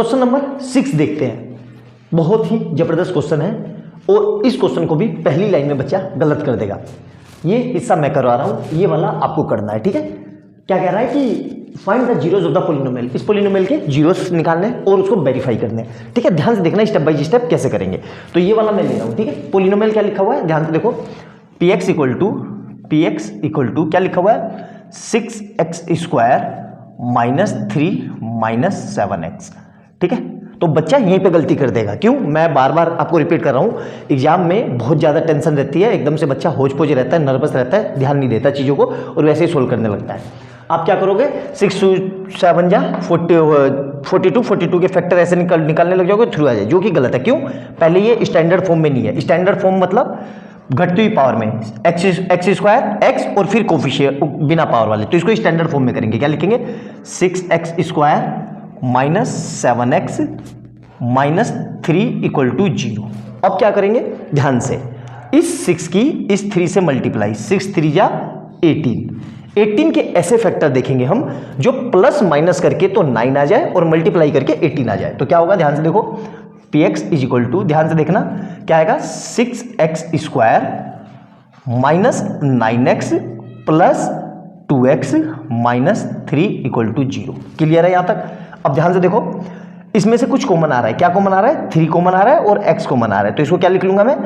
Question number 6 देखते हैं। बहुत ही जबरदस्त क्वेश्चन है और इस क्वेश्चन को भी पहली लाइन में बच्चा गलत कर देगा। ये हिस्सा मैं करवा रहा हूं, ये वाला आपको करना है, ठीक है। क्या कह रहा है कि find the zeros of the polynomial, इस पोलिनोमियल के जीरोस निकालने हैं और उसको वेरीफाई करने हैं, ठीक है। ध्यान से देखना स्टेप बाय स्टेप कैसे करेंगे। तो ये वाला मैं ले रहा हूं, ठीक है। पोलिनोमियल क्या लिखा हुआ है, ध्यान से देखो। px इक्वल टू क्या लिखा हुआ है, 6x² माइनस 3 माइनस 7x, ठीक है। तो बच्चा यहीं पे गलती कर देगा। क्यों, मैं बार बार आपको रिपीट कर रहा हूँ, एग्जाम में बहुत ज़्यादा टेंशन रहती है, एकदम से बच्चा होच पोच रहता है, नर्वस रहता है, ध्यान नहीं देता चीज़ों को और वैसे ही सोल्व करने लगता है। आप क्या करोगे, 6 × 7 = 42 के फैक्टर ऐसे निकालने लग जाओगे, थ्रू आ जाए, जो कि गलत है। क्यों, पहले ये स्टैंडर्ड फॉर्म में नहीं है। स्टैंडर्ड फॉर्म मतलब घटती हुई पावर में x² और फिर कोफिशिएंट बिना पावर वाले, तो इसको स्टैंडर्ड फॉर्म में करेंगे। क्या लिखेंगे, 6x² माइनस 7x माइनस 3 = 0। अब क्या करेंगे, ध्यान से, इस 6 की इस 3 से मल्टीप्लाई, 6 × 3 = 18 के ऐसे फैक्टर देखेंगे हम जो प्लस माइनस करके तो 9 आ जाए और मल्टीप्लाई करके 18 आ जाए। तो क्या होगा, ध्यान से देखो, px = ध्यान से देखना क्या आएगा, 6x² minus 9x plus 2x minus 3 = 0। Clear है यहां तक। अब ध्यान से देखो, इसमें से कुछ कॉमन आ रहा है। क्या कॉमन आ रहा है, 3 कॉमन आ रहा है और x कॉमन आ रहा है। तो इसको क्या लिख लूंगा मैं,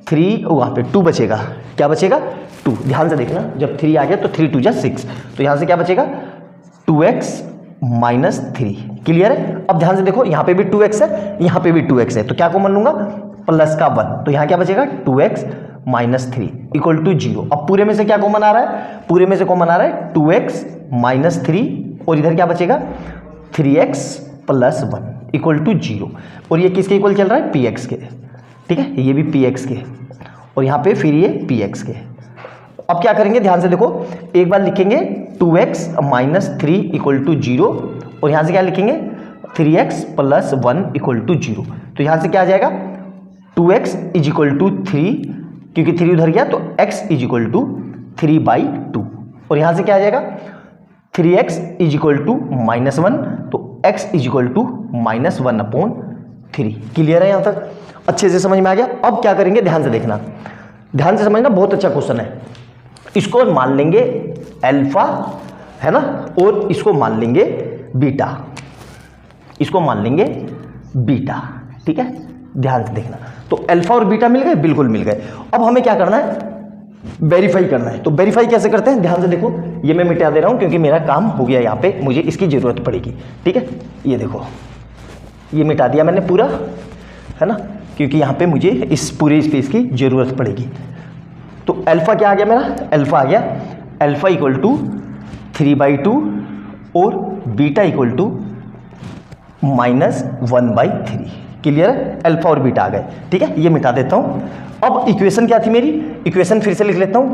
3, वहां पे 2 बचेगा। क्या बचेगा, 2। ध्यान से देखना, जब 3 आ गया तो 3 × 2 = 6, तो यहां से क्या बचेगा, 2x माइनस 3। क्लियर है। अब ध्यान से देखो, यहां पे भी 2x है, यहां पे भी 2x है, तो क्या कॉमन लूंगा, प्लस का 1, तो यहां क्या बचेगा, 2x माइनस 3 = 0। अब पूरे में से क्या कॉमन आ रहा है, पूरे में से कॉमन आ रहा है 2x माइनस 3 और इधर क्या बचेगा, 3x प्लस 1 = 0। और ये किसके इक्वल चल रहा है, px के, ठीक है। ये भी px के और यहाँ पे फिर ये px के। अब क्या करेंगे, ध्यान से देखो, एक बार लिखेंगे 2x माइनस 3 = 0 और यहाँ से क्या लिखेंगे, 3x प्लस 1 = 0। तो यहाँ से क्या आ जाएगा, 2x = 3, क्योंकि 3 उधर गया तो x = 3/2 और यहाँ से क्या आ जाएगा, 3x = -1, तो x = -1/3। क्लियर है यहाँ तक, अच्छे से समझ में आ गया। अब क्या करेंगे, ध्यान से देखना, ध्यान से समझना, बहुत अच्छा क्वेश्चन है। इसको मान लेंगे अल्फा, है ना, और इसको मान लेंगे बीटा, इसको मान लेंगे बीटा, ठीक है। ध्यान से देखना, तो अल्फा और बीटा मिल गए, बिल्कुल मिल गए। अब हमें क्या करना है, वेरीफाई करना है। तो वेरीफाई कैसे करते हैं, ध्यान से देखो, ये मैं मिटा दे रहा हूं क्योंकि मेरा काम हो गया, यहाँ पे मुझे इसकी जरूरत पड़ेगी, ठीक है। ये देखो, ये मिटा दिया मैंने पूरा, है ना, क्योंकि यहाँ पे मुझे इस पूरे स्पेस की जरूरत पड़ेगी। तो अल्फा क्या आ गया मेरा, अल्फा आ गया, अल्फा = 3/2 और बीटा = -1/3। क्लियर है, अल्फा और बीटा आ गए, ठीक है। ये मिटा देता हूं। अब इक्वेशन क्या थी मेरी, इक्वेशन फिर से लिख लेता हूं,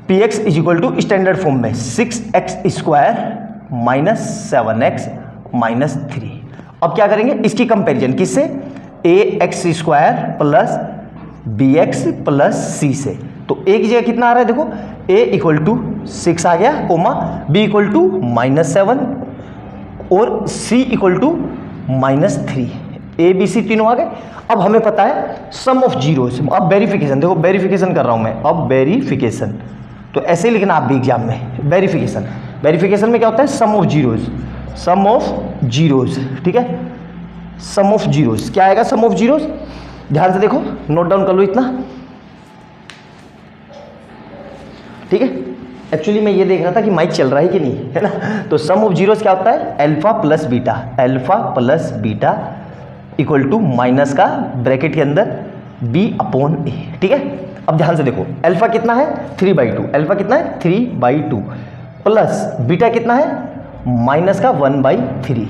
px = स्टैंडर्ड फॉर्म में 6x² माइनस 7x माइनस 3। अब क्या करेंगे, इसकी कंपैरिजन किससे, ax² plus bx plus c से। तो a की जगह कितना आ रहा है, देखो, a = 6 आ गया, कोमा b = -7 और c = -3। a b c तीनों आ गए। अब हमें पता है सम ऑफ जीरोस। अब वेरिफिकेशन, देखो वेरिफिकेशन कर रहा हूं मैं, अब वेरिफिकेशन, तो ऐसे ही लिखना आप भी एग्जाम में, वेरिफिकेशन। वेरिफिकेशन में क्या होता है, sum of zeros, sum of zeros, ठीक है। सम ऑफ जीरोस क्या आएगा, सम ऑफ जीरोस, ध्यान से देखो, नोट डाउन कर लो इतना, ठीक है। एक्चुअली मैं ये देख रहा था कि माइक चल रहा है कि नहीं, है ना। तो सम ऑफ जीरोस क्या होता है, alpha plus beta, alpha plus beta equal to minus का ब्रैकेट के अंदर b/a, ठीक है। अब ध्यान से देखो, अल्फा कितना है, 3/2, अल्फा कितना है, 3/2 प्लस बीटा कितना है, माइनस का 1/3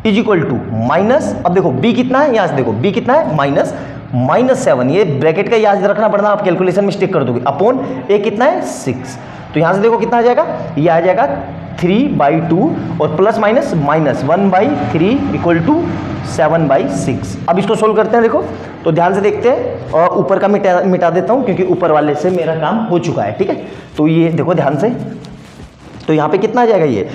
इज इक्वल टू माइनस, अब देखो b कितना है, यहां से देखो b कितना है, -7। ये ब्रैकेट का याद रखना पड़ना, आप कैलकुलेशन मिस्टेक कर दोगे, अपॉन a कितना है, 6। तो यहां से देखो कितना आ जाएगा, ये आ जाएगा 3/2 और प्लस माइनस -1/3 इक्वल टू 7/6। अब इसको सोल्व करते हैं, देखो तो ध्यान से देखते हैं, और ऊपर का मिटा देता हूं क्योंकि ऊपर वाले से मेरा काम हो चुका है, ठीक है। तो ये देखो ध्यान से, तो यहाँ पे कितना आ जाएगा, ये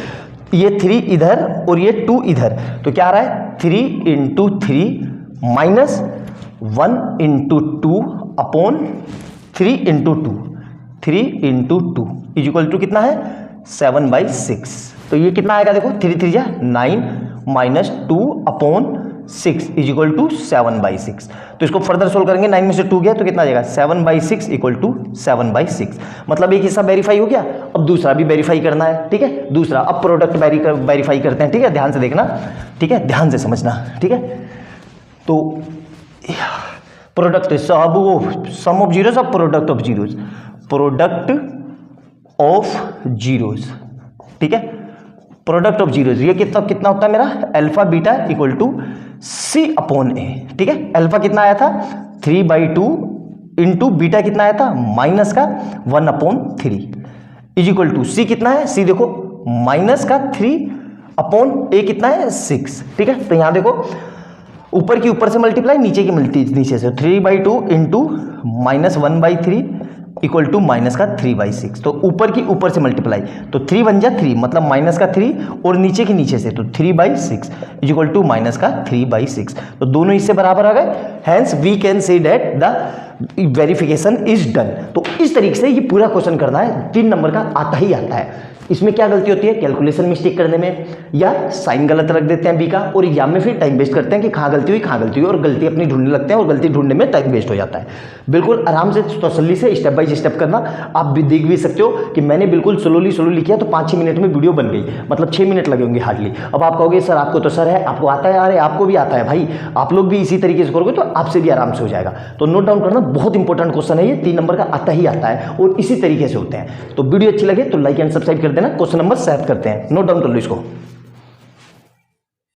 ये 3 इधर और ये 2 इधर, तो क्या आ रहा है 3 into 3 minus 1 into 2 upon 3 into 2, 3 into 2 is equal to कितना है 7/6। तो ये कितना आएगा देखो 3 3 जा 9 minus 2 upon 6 is equal to 7/6। तो इसको फर्दर सोल्व करेंगे, 9 में से 2 गया तो कितना आ जाएगा 7/6 इक्वल टू 7/6। मतलब एक हिस्सा वेरीफाई हो गया, अब दूसरा भी वेरीफाई करना है, ठीक है। दूसरा अब प्रोडक्ट वेरीफाई करते हैं, ठीक है, ध्यान से देखना, ठीक है, ध्यान से समझना, ठीक है। तो product sum of zeros of product of zeros, product of zeros, ठीक है, प्रोडक्ट ऑफ जीरोस ये कितना होता है मेरा alpha beta equal to C upon A, ठीक है। अल्फा कितना आया था 3/2 इंटू बीटा कितना आया था माइनस का 1/3 इज इक्वल टू सी कितना है, सी देखो माइनस का 3 अपॉन ए कितना है 6, ठीक है। तो यहां देखो ऊपर की ऊपर से मल्टीप्लाई, नीचे की नीचे से 3/2 into minus 1/3 equal to minus का 3/6। तो ऊपर की ऊपर से मल्टीप्लाई, तो 3 बन जा 3 मतलब माइनस का 3 और नीचे की नीचे से तो 3/6 इज इक्वल टू माइनस का 3/6। तो दोनों इससे बराबर आ गए, hence we can say that the verification is done. तो इस तरीके से ये पूरा क्वेश्चन करना है, 3 नंबर का आता ही आता है। इसमें क्या गलती होती है कैलकुलेशन मिस्टेक करने में, या साइन गलत रख देते हैं बी का, और एग्जाम में फिर टाइम वेस्ट करते हैं कि कहाँ गलती हुई और गलती अपनी ढूंढने लगते हैं और गलती ढूंढने में टाइम वेस्ट हो जाता है। बिल्कुल आराम से तसल्ली से स्टेप बाय स्टेप करना। आप भी देख भी सकते हो कि मैंने बिल्कुल स्लोली किया तो 5-6 मिनट में वीडियो बन गई, मतलब 6 मिनट लगे होंगे हार्डली। अब आप कहोगे सर आपको तो सर है, आपको आता है, अरे आपको भी आता है भाई, आप लोग भी इसी तरीके से करोगे तो आपसे भी आराम से हो जाएगा। तो नोट डाउन करना, बहुत इंपॉर्टेंट क्वेश्चन है ये, 3 नंबर का आता ही आता है और इसी तरीके से होते हैं। तो वीडियो अच्छी लगे तो लाइक एंड सब्सक्राइब कर देना। क्वेश्चन नंबर 7 करते हैं, नोट डाउन कर लो इसको।